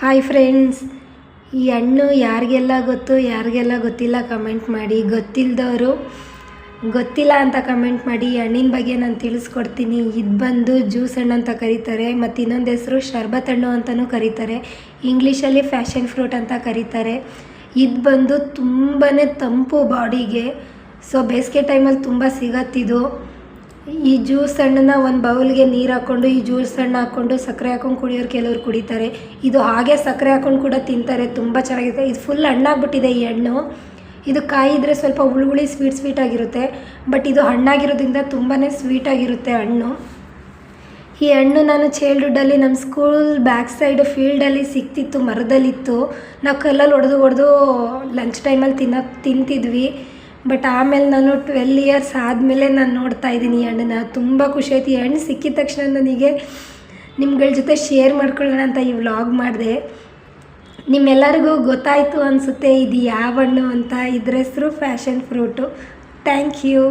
Hi friends, ಈ ಹಣ್ಣು ಯಾರಿಗೆಲ್ಲ ಗೊತ್ತು ಯಾರಿಗೆಲ್ಲ ಗೊತ್ತಿಲ್ಲ ಕಮೆಂಟ್ ಮಾಡಿ. ಗೊತ್ತಿಲ್ಲ ಅಂತ ಕಮೆಂಟ್ ಮಾಡಿ. ಈ ಹಣ್ಣಿನ ಬಗ್ಗೆ ನಾನು ತಿಳಿಸ್ಕೊಡ್ತೀನಿ. ಇದು ಬಂದು ಜ್ಯೂಸ್ ಹಣ್ಣು ಅಂತ ಕರೀತಾರೆ, ಮತ್ತು ಇನ್ನೊಂದು ಹೆಸರು ಶರ್ಬತ್ ಹಣ್ಣು ಅಂತಲೂ ಕರೀತಾರೆ. ಇಂಗ್ಲೀಷಲ್ಲಿ ಫ್ಯಾಷನ್ ಫ್ರೂಟ್ ಅಂತ ಕರೀತಾರೆ. ಇದು ಬಂದು ತುಂಬಾ ತಂಪು ಬಾಡಿಗೆ. ಸೊ ಬೇಸಿಗೆ ಟೈಮಲ್ಲಿ ತುಂಬ ಸಿಗತ್ತಿದು. ಈ ಜ್ಯೂಸ್ ಹಣ್ಣನ್ನ ಒಂದು ಬೌಲ್ಗೆ ನೀರು ಹಾಕ್ಕೊಂಡು ಈ ಜ್ಯೂಸ್ ಹಣ್ಣು ಹಾಕ್ಕೊಂಡು ಸಕ್ಕರೆ ಹಾಕ್ಕೊಂಡು ಕುಡಿಯೋರು ಕೆಲವ್ರು ಕುಡಿತಾರೆ. ಇದು ಹಾಗೆ ಸಕ್ಕರೆ ಹಾಕ್ಕೊಂಡು ಕೂಡ ತಿಂತಾರೆ, ತುಂಬ ಚೆನ್ನಾಗಿರುತ್ತೆ. ಇದು ಫುಲ್ ಹಣ್ಣಾಗ್ಬಿಟ್ಟಿದೆ ಈ ಹಣ್ಣು. ಇದು ಕಾಯಿ ಇದ್ದರೆ ಸ್ವಲ್ಪ ಹುಳಿ ಸ್ವೀಟ್ ಆಗಿರುತ್ತೆ, ಬಟ್ ಇದು ಹಣ್ಣಾಗಿರೋದ್ರಿಂದ ತುಂಬಾ ಸ್ವೀಟಾಗಿರುತ್ತೆ ಹಣ್ಣು. ಈ ಹಣ್ಣು ನಾನು ಚೈಲ್ಡ್ಹುಡ್ಡಲ್ಲಿ ನಮ್ಮ ಸ್ಕೂಲ್ ಬ್ಯಾಕ್ ಸೈಡ್ ಫೀಲ್ಡಲ್ಲಿ ಸಿಕ್ತಿತ್ತು, ಮರದಲ್ಲಿತ್ತು. ನಾವು ಕಲ್ಲಲ್ಲಿ ಹೊಡೆದು ಲಂಚ್ ಟೈಮಲ್ಲಿ ತಿಂತಿದ್ವಿ. ಬಟ್ ಆಮೇಲೆ ನಾನು 12 ಇಯರ್ಸ್ ಆದಮೇಲೆ ನಾನು ನೋಡ್ತಾ ಇದ್ದೀನಿ ಈ ಹಣ್ಣನ್ನ. ತುಂಬ ಖುಷಿ ಆಯ್ತು. ಈ ಹಣ್ಣು ಸಿಕ್ಕಿದ ತಕ್ಷಣ ನನಗೆ ನಿಮ್ಗಳ ಜೊತೆ ಶೇರ್ ಮಾಡ್ಕೊಳ್ಳೋಣ ಅಂತ ಈ ವ್ಲಾಗ್ ಮಾಡಿದೆ. ನಿಮ್ಮೆಲ್ಲರಿಗೂ ಗೊತ್ತಾಯಿತು ಅನಿಸುತ್ತೆ ಇದು ಯಾವ ಹಣ್ಣು ಅಂತ. ಇದ್ರ ಹೆಸರು ಫ್ಯಾಷನ್ ಫ್ರೂಟು. Thank you.